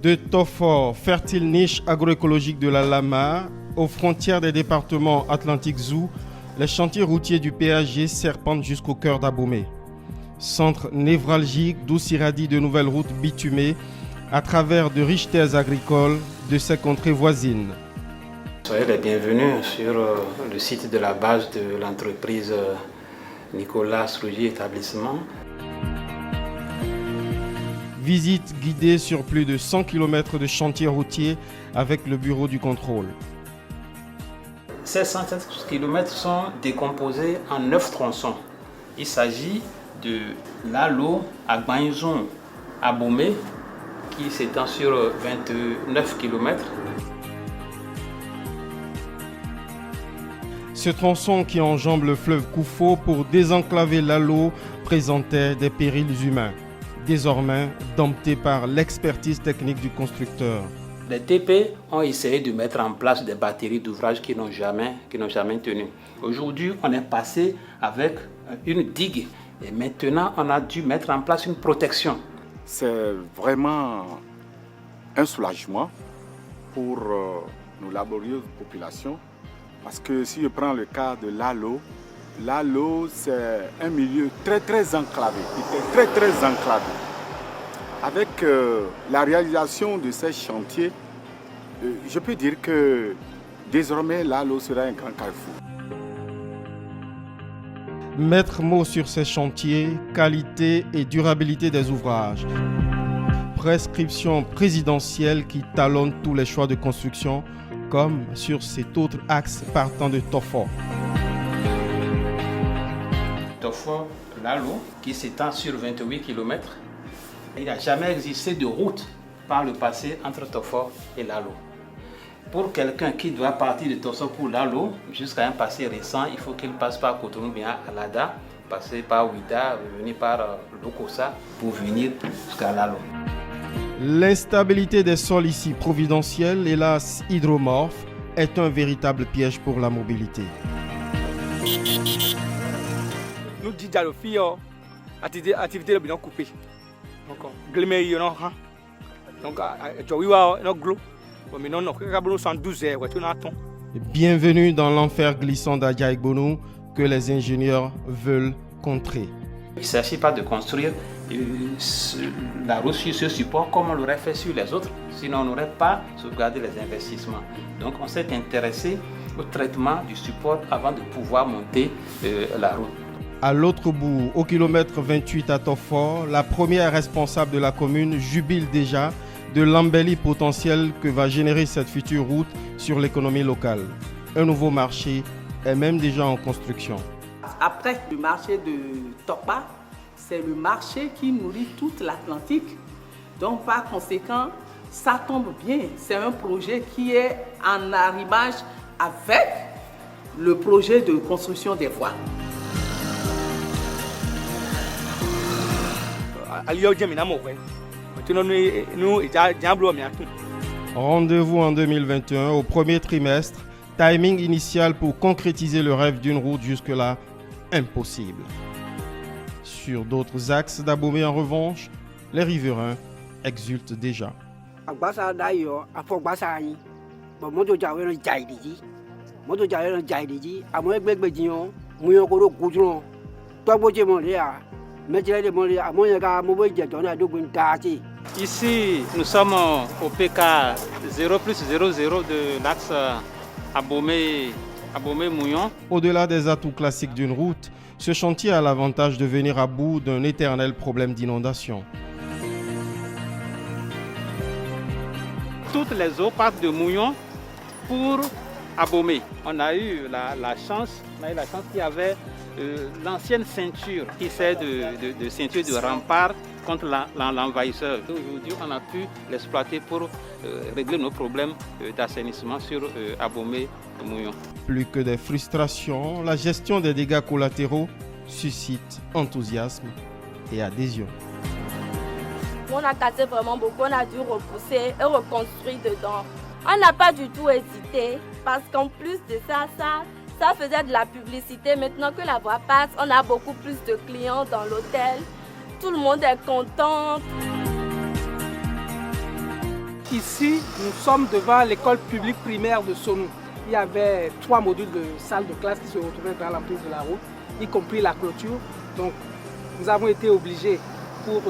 De Tofor, fertile niche agroécologique de la Lama, aux frontières des départements Atlantique-Zou, les chantiers routiers du PAG serpentent jusqu'au cœur d'Abomey. Centre névralgique d'où s'irradient de nouvelles routes bitumées à travers de riches terres agricoles de ces contrées voisines. Soyez les bienvenus sur le site de la base de l'entreprise Nicolas Rougier Établissement. Visite guidée sur plus de 100 km de chantiers routiers avec le bureau du contrôle. Ces 100 km sont décomposés en 9 tronçons. Il s'agit de Lalo à Gbanzon à Abomey qui s'étend sur 29 km. Ce tronçon qui enjambe le fleuve Koufo pour désenclaver Lalo présentait des périls humains, désormais domptés par l'expertise technique du constructeur. Les TP ont essayé de mettre en place des batteries d'ouvrages qui n'ont jamais tenu. Aujourd'hui, on est passé avec une digue et maintenant on a dû mettre en place une protection. C'est vraiment un soulagement pour nos laborieuses populations parce que si je prends le cas de Lalo, c'est un milieu très enclavé, très enclavé. Avec la réalisation de ces chantiers, je peux dire que désormais Lalo sera un grand carrefour. Mettre mot sur ces chantiers, qualité et durabilité des ouvrages. Prescription présidentielle qui talonne tous les choix de construction, comme sur cet autre axe partant de Tofor. Tofor, Lalo, qui s'étend sur 28 km. Il n'a jamais existé de route par le passé entre Tofor et Lalo. Pour quelqu'un qui doit partir de Tofor pour Lalo, jusqu'à un passé récent, il faut qu'il passe par Cotonou, bien à Lada, passer par Ouida, venir par Lokossa pour venir jusqu'à Lalo. L'instabilité des sols ici providentiels, hélas hydromorphes, est un véritable piège pour la mobilité. Nous disons aux filles, activité de bien coupée. Bienvenue dans l'enfer glissant d'Adjaïkbonou que les ingénieurs veulent contrer. Il ne s'agit pas de construire la route sur ce support comme on l'aurait fait sur les autres, sinon on n'aurait pas sauvegardé les investissements. Donc on s'est intéressé au traitement du support avant de pouvoir monter la route. À l'autre bout, au kilomètre 28 à Tofor, la première responsable de la commune jubile déjà de l'embellie potentielle que va générer cette future route sur l'économie locale. Un nouveau marché est même déjà en construction. Après le marché de Topa, c'est le marché qui nourrit toute l'Atlantique. Donc par conséquent, ça tombe bien. C'est un projet qui est en arrimage avec le projet de construction des voies. Rendez-vous en 2021 au premier trimestre, timing initial pour concrétiser le rêve d'une route jusque-là impossible. Sur d'autres axes d'Abomey en revanche, les riverains exultent déjà. Ici, nous sommes au PK 0+00 de l'axe Abomey-Mouillon. Au-delà des atouts classiques d'une route, ce chantier a l'avantage de venir à bout d'un éternel problème d'inondation. Toutes les eaux partent de Mouillon pour Abomey. On a eu la chance qu'il y avait l'ancienne ceinture qui sert de ceinture de rempart contre l'envahisseur. Aujourd'hui, on a pu l'exploiter pour régler nos problèmes d'assainissement sur Abomey-Mouillon. Plus que des frustrations, la gestion des dégâts collatéraux suscite enthousiasme et adhésion. On a cassé vraiment beaucoup, on a dû repousser et reconstruire dedans. On n'a pas du tout hésité parce qu'en plus de ça faisait de la publicité. Maintenant que la voie passe, on a beaucoup plus de clients dans l'hôtel. Tout le monde est content. Ici, nous sommes devant l'école publique primaire de Sonou. Il y avait 3 modules de salle de classe qui se retrouvaient dans l'emprise de la route, y compris la clôture. Donc, nous avons été obligés, pour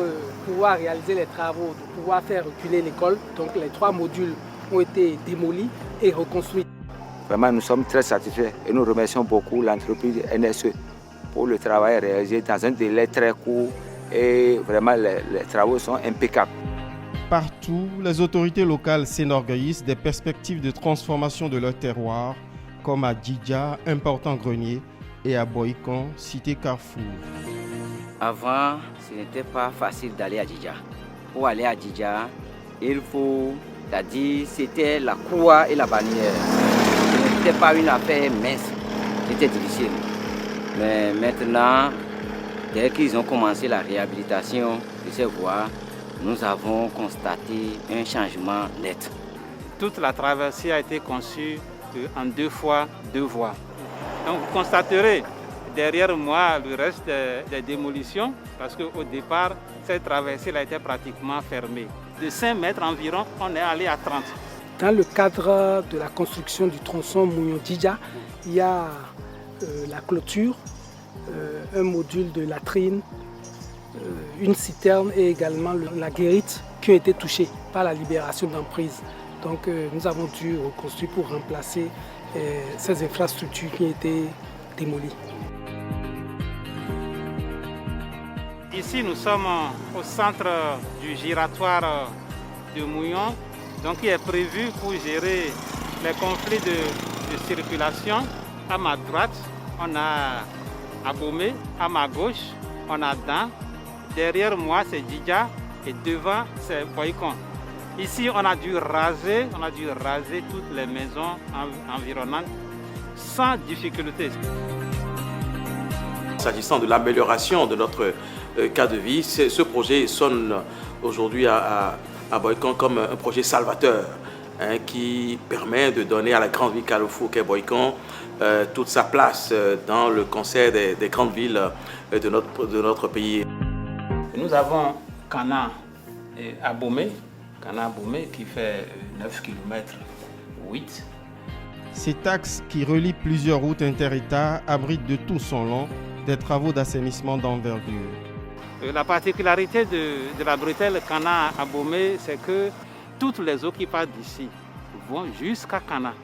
pouvoir réaliser les travaux, de pouvoir faire reculer l'école. Donc, les 3 modules ont été démolis et reconstruits. Vraiment, nous sommes très satisfaits et nous remercions beaucoup l'entreprise NSE pour le travail réalisé dans un délai très court et vraiment les travaux sont impeccables. Partout, les autorités locales s'énorgueillissent des perspectives de transformation de leur terroir, comme à Djidja, important grenier, et à Boïkan, cité Carrefour. Avant, ce n'était pas facile d'aller à Djidja. Pour aller à Djidja, il faut, c'est-à-dire, c'était la croix et la bannière. Ce n'était pas une affaire mince, c'était difficile. Mais maintenant, dès qu'ils ont commencé la réhabilitation de ces voies, nous avons constaté un changement net. Toute la traversée a été conçue en 2 fois 2 voies. Donc vous constaterez derrière moi le reste des démolitions parce qu'au départ, cette traversée a été pratiquement fermée. De 5 mètres environ, on est allé à 30. Dans le cadre de la construction du tronçon Mounion-Djidja, il y a la clôture, un module de latrine, une citerne et également la guérite qui ont été touchés par la libération d'emprise. Donc nous avons dû reconstruire pour remplacer ces infrastructures qui ont été démolies. Ici, nous sommes au centre du giratoire de Mouillon, donc qui est prévu pour gérer les conflits de circulation. À ma droite, on a Abomey, à ma gauche, on a Dan. Derrière moi, c'est Djidja et devant, c'est Boïkan. Ici, on a dû raser toutes les maisons environnantes sans difficulté. S'agissant de l'amélioration de notre cadre de vie, ce projet sonne aujourd'hui à Boïkan comme un projet salvateur qui permet de donner à la grande ville Carrefour qu'est Boïkan toute sa place dans le concert des grandes villes de notre pays. Nous avons Kana Abomey qui fait 9 km 8. Cet axe qui relie plusieurs routes inter-États abrite de tout son long des travaux d'assainissement d'envergure. La particularité de la bretelle Kana Abomey, c'est que toutes les eaux qui partent d'ici vont jusqu'à Kana.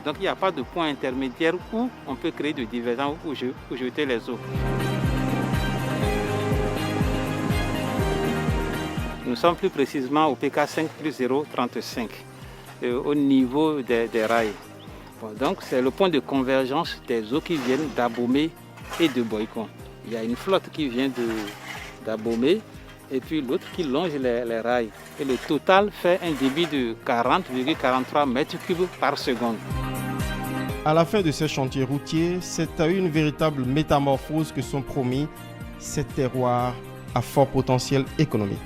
Donc il n'y a pas de point intermédiaire où on peut créer de divergence ou jeter les eaux. Nous sommes plus précisément au PK 5+035, au niveau des rails. Bon, donc c'est le point de convergence des eaux qui viennent d'Abomey et de Boïkan. Il y a une flotte qui vient d'Abomey et puis l'autre qui longe les rails. Et le total fait un débit de 40,43 mètres cubes par seconde. À la fin de ces chantiers routiers, c'est à une véritable métamorphose que sont promis ces terroirs à fort potentiel économique.